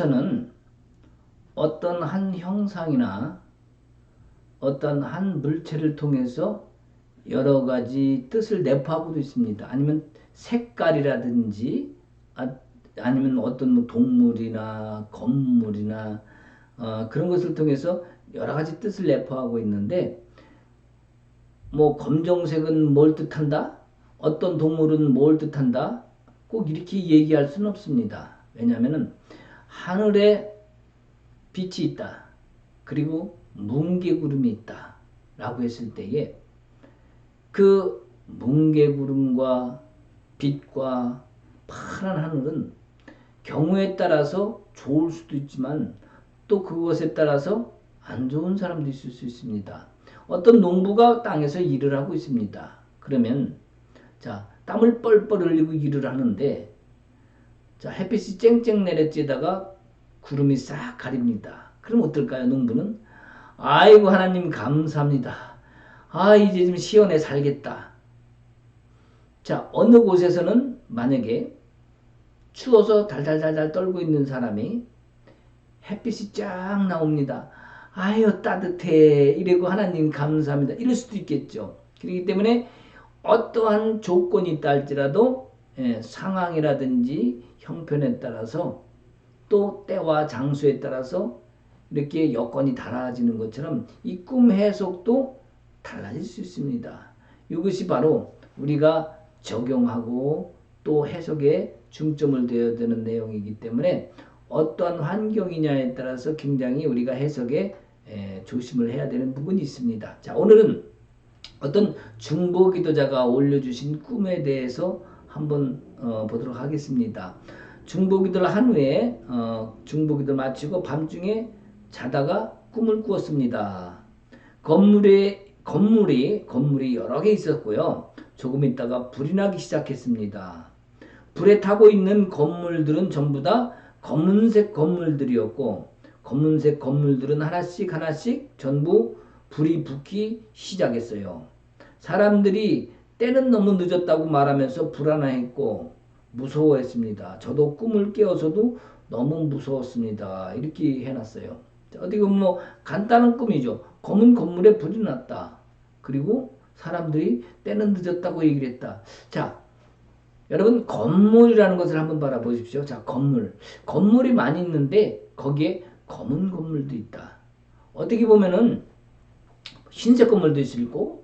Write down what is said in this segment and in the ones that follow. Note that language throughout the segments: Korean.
과학에서는 어떤 한 형상이나 어떤 한 물체를 통해서 여러 가지 뜻을 내포하고도 있습니다. 아니면 색깔이라든지 아니면 어떤 뭐 동물이나 건물이나 그런 것을 통해서 여러 가지 뜻을 내포하고 있는데, 뭐 검정색은 뭘 뜻한다? 어떤 동물은 뭘 뜻한다? 꼭 이렇게 얘기할 수는 없습니다. 왜냐하면 하늘에 빛이 있다, 그리고 뭉게구름이 있다 라고 했을 때에 그 뭉게구름과 빛과 파란 하늘은 경우에 따라서 좋을 수도 있지만 또 그것에 따라서 안 좋은 사람도 있을 수 있습니다. 어떤 농부가 땅에서 일을 하고 있습니다. 그러면 자, 땀을 뻘뻘 흘리고 일을 하는데, 자, 햇빛이 쨍쨍 내려쬐다가 구름이 싹 가립니다. 그럼 어떨까요? 농부는 아이고 하나님 감사합니다. 아, 이제 좀 시원해 살겠다. 자, 어느 곳에서는 만약에 추워서 달달달달 떨고 있는 사람이 햇빛이 쫙 나옵니다. 아유 따뜻해 이러고 하나님 감사합니다 이럴 수도 있겠죠. 그렇기 때문에 어떠한 조건이 있다 할지라도 상황이라든지 형편에 따라서 또 때와 장소에 따라서 이렇게 여건이 달라지는 것처럼 이 꿈 해석도 달라질 수 있습니다. 이것이 바로 우리가 적용하고 또 해석에 중점을 둬야 되는 내용이기 때문에 어떠한 환경이냐에 따라서 굉장히 우리가 해석에 조심을 해야 되는 부분이 있습니다. 자, 오늘은 어떤 중보기도자가 올려주신 꿈에 대해서 한번 보도록 하겠습니다. 중보기도를 한 후에 중보기도 마치고 밤중에 자다가 꿈을 꾸었습니다. 건물이 여러 개 있었고요. 조금 있다가 불이 나기 시작했습니다. 불에 타고 있는 건물들은 전부 다 검은색 건물들이었고, 검은색 건물들은 하나씩 하나씩 전부 불이 붙기 시작했어요. 사람들이 때는 너무 늦었다고 말하면서 불안해했고 무서워했습니다. 저도 꿈을 깨어서도 너무 무서웠습니다. 이렇게 해놨어요. 어떻게 보면 뭐 간단한 꿈이죠. 검은 건물에 불이 났다. 그리고 사람들이 때는 늦었다고 얘기를 했다. 자, 여러분 건물이라는 것을 한번 바라보십시오. 자, 건물이 많이 있는데 거기에 검은 건물도 있다. 어떻게 보면은 흰색 건물도 있고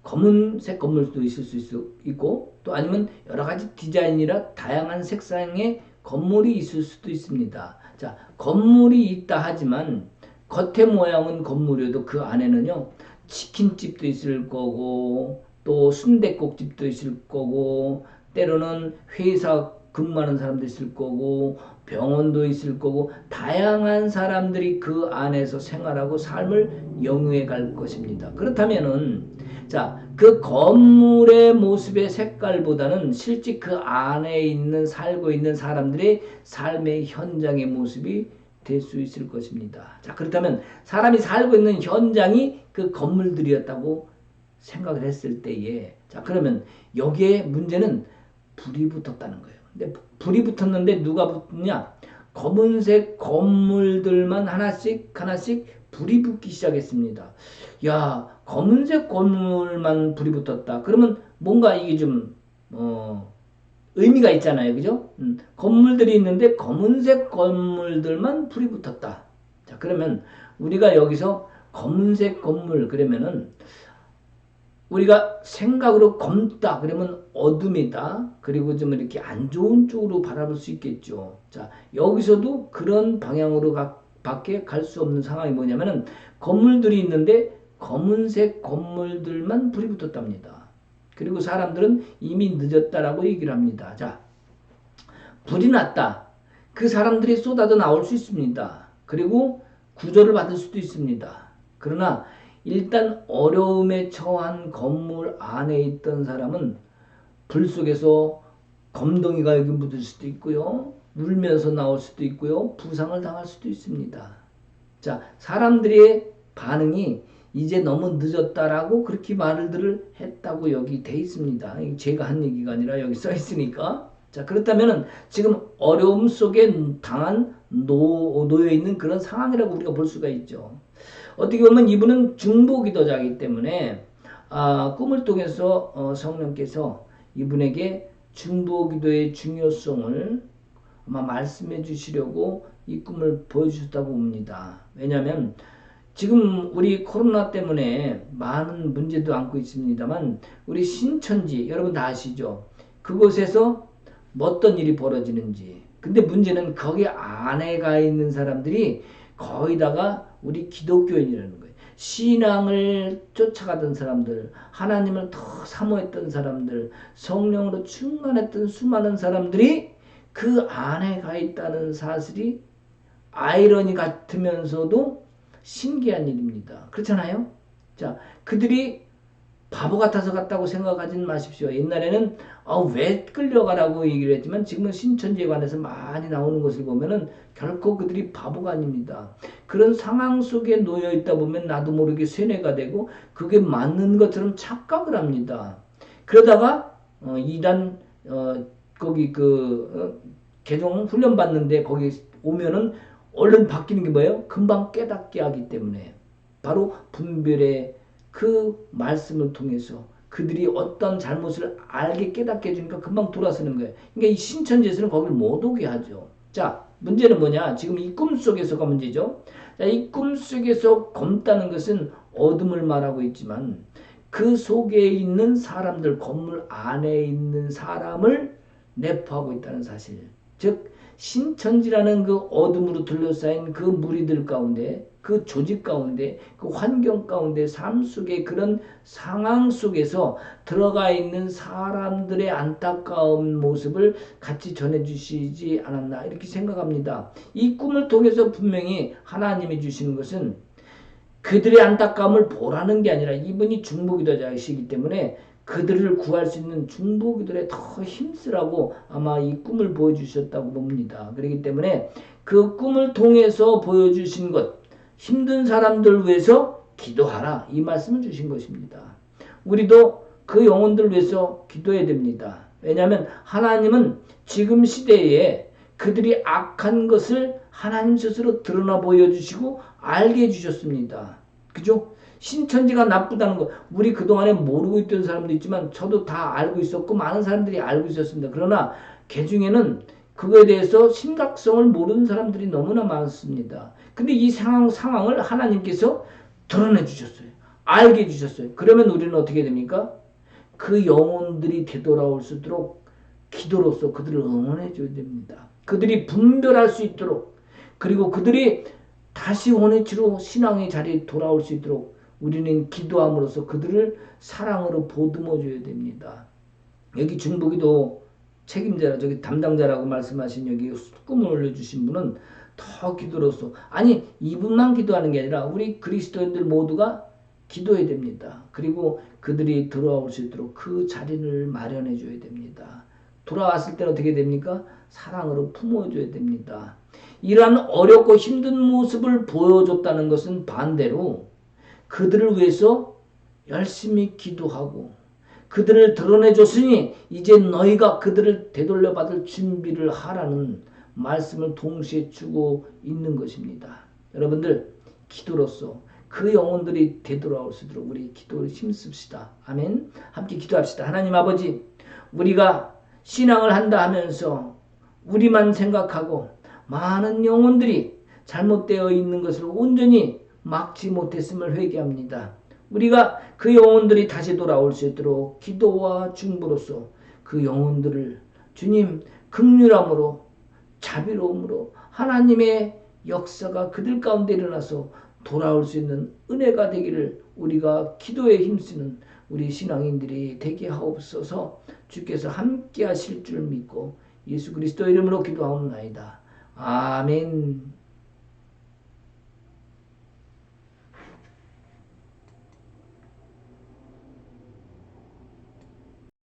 검은색 건물도 있을 수 있고 또 아니면 여러 가지 디자인이라 다양한 색상의 건물이 있을 수도 있습니다. 자, 건물이 있다 하지만 겉의 모양은 건물이어도 그 안에는요 치킨집도 있을 거고 또 순댓국집도 있을 거고 때로는 회사 근무하는 사람도 있을 거고 병원도 있을 거고 다양한 사람들이 그 안에서 생활하고 삶을 영위해 갈 것입니다. 그렇다면은 자, 그 건물의 모습의 색깔보다는 실제 그 안에 있는 살고 있는 사람들의 삶의 현장의 모습이 될 수 있을 것입니다. 자, 그렇다면 사람이 살고 있는 현장이 그 건물들이었다고 생각을 했을 때에 자, 그러면 여기에 문제는 불이 붙었다는 거예요. 근데 불이 붙었는데 누가 붙느냐? 검은색 건물들만 하나씩 하나씩 불이 붙기 시작했습니다. 야, 검은색 건물만 불이 붙었다. 그러면 뭔가 이게 좀 의미가 있잖아요. 그죠? 건물들이 있는데 검은색 건물들만 불이 붙었다. 자, 그러면 우리가 여기서 검은색 건물 그러면은 우리가 생각으로 검다 그러면 어둠이다. 그리고 좀 이렇게 안 좋은 쪽으로 바라볼 수 있겠죠. 자, 여기서도 그런 방향으로 밖에 갈 수 없는 상황이 뭐냐면은 건물들이 있는데 검은색 건물들만 불이 붙었답니다. 그리고 사람들은 이미 늦었다라고 얘기를 합니다. 자, 불이 났다. 그 사람들이 쏟아져 나올 수 있습니다. 그리고 구조를 받을 수도 있습니다. 그러나 일단 어려움에 처한 건물 안에 있던 사람은 불 속에서 검덩이가 여기 묻을 수도 있고요. 울면서 나올 수도 있고요. 부상을 당할 수도 있습니다. 자, 사람들의 반응이 이제 너무 늦었다라고 그렇게 말을 했다고 여기 돼 있습니다. 제가 한 얘기가 아니라 여기 써 있으니까. 자, 그렇다면은 지금 어려움 속에 놓여 있는 그런 상황이라고 우리가 볼 수가 있죠. 어떻게 보면 이분은 중보기도자이기 때문에 꿈을 통해서 성령께서 이분에게 중보기도의 중요성을 아마 말씀해 주시려고 이 꿈을 보여주셨다고 봅니다. 왜냐하면 지금 우리 코로나 때문에 많은 문제도 안고 있습니다만 우리 신천지 여러분 다 아시죠? 그곳에서 어떤 일이 벌어지는지. 근데 문제는 거기 안에 가 있는 사람들이 거의 다가 우리 기독교인이라는 거예요. 신앙을 쫓아가던 사람들, 하나님을 더 사모했던 사람들, 성령으로 충만했던 수많은 사람들이 그 안에 가 있다는 사실이 아이러니 같으면서도 신기한 일입니다. 그렇잖아요? 자, 그들이 바보 같아서 갔다고 생각하지는 마십시오. 옛날에는 왜 끌려가라고 얘기를 했지만 지금은 신천지에 관해서 많이 나오는 것을 보면은 결코 그들이 바보가 아닙니다. 그런 상황 속에 놓여 있다 보면 나도 모르게 세뇌가 되고 그게 맞는 것처럼 착각을 합니다. 그러다가 이단 거기 개종 훈련 받는데 거기 오면은 얼른 바뀌는 게 뭐예요? 금방 깨닫게 하기 때문에 바로 분별의 그 말씀을 통해서 그들이 어떤 잘못을 알게 깨닫게 해주니까 금방 돌아서는 거예요. 그러니까 이 신천지에서는 거길 못 오게 하죠. 자, 문제는 뭐냐? 지금 이 꿈속에서가 문제죠. 자, 이 꿈속에서 검다는 것은 어둠을 말하고 있지만 그 속에 있는 사람들, 건물 안에 있는 사람을 내포하고 있다는 사실. 즉 신천지라는 그 어둠으로 둘러싸인 그 무리들 가운데, 그 조직 가운데, 그 환경 가운데, 삶 속의 그런 상황 속에서 들어가 있는 사람들의 안타까운 모습을 같이 전해주시지 않았나 이렇게 생각합니다. 이 꿈을 통해서 분명히 하나님이 주시는 것은 그들의 안타까움을 보라는 게 아니라 이분이 중보기도자이시기 때문에 그들을 구할 수 있는 중보기도에 더 힘쓰라고 아마 이 꿈을 보여주셨다고 봅니다. 그렇기 때문에 그 꿈을 통해서 보여주신 것, 힘든 사람들 위해서 기도하라 이 말씀을 주신 것입니다. 우리도 그 영혼들 위해서 기도해야 됩니다. 왜냐하면 하나님은 지금 시대에 그들이 악한 것을 하나님 스스로 드러나 보여주시고 알게 해주셨습니다. 그죠? 신천지가 나쁘다는 거 우리 그동안에 모르고 있던 사람도 있지만 저도 다 알고 있었고 많은 사람들이 알고 있었습니다. 그러나 그 중에는 그거에 대해서 심각성을 모르는 사람들이 너무나 많습니다. 근데 이 상황을 하나님께서 드러내 주셨어요. 알게 해주셨어요. 그러면 우리는 어떻게 됩니까? 그 영혼들이 되돌아올 수 있도록 기도로서 그들을 응원해 줘야 됩니다. 그들이 분별할 수 있도록 그리고 그들이 다시 원해치로 신앙의 자리에 돌아올 수 있도록 우리는 기도함으로써 그들을 사랑으로 보듬어 줘야 됩니다. 여기 중보기도 책임자라 저기 담당자라고 말씀하신 여기 꿈을 올려주신 분은 더 기도로서 아니 이분만 기도하는 게 아니라 우리 그리스도인들 모두가 기도해야 됩니다. 그리고 그들이 돌아올 수 있도록 그 자리를 마련해 줘야 됩니다. 돌아왔을 때는 어떻게 됩니까? 사랑으로 품어줘야 됩니다. 이러한 어렵고 힘든 모습을 보여줬다는 것은 반대로 그들을 위해서 열심히 기도하고 그들을 드러내줬으니 이제 너희가 그들을 되돌려 받을 준비를 하라는 말씀을 동시에 주고 있는 것입니다. 여러분들 기도로서 그 영혼들이 되돌아올 수 있도록 우리 기도를 힘씁시다. 아멘. 함께 기도합시다. 하나님 아버지 우리가 신앙을 한다 하면서 우리만 생각하고 많은 영혼들이 잘못되어 있는 것을 온전히 막지 못했음을 회개합니다. 우리가 그 영혼들이 다시 돌아올 수 있도록 기도와 중보로서 그 영혼들을 주님 긍휼함으로 자비로움으로 하나님의 역사가 그들 가운데 일어나서 돌아올 수 있는 은혜가 되기를 우리가 기도에 힘쓰는 우리 신앙인들이 되게 하옵소서. 주께서 함께 하실 줄 믿고 예수 그리스도 이름으로 기도하옵나이다. 아멘.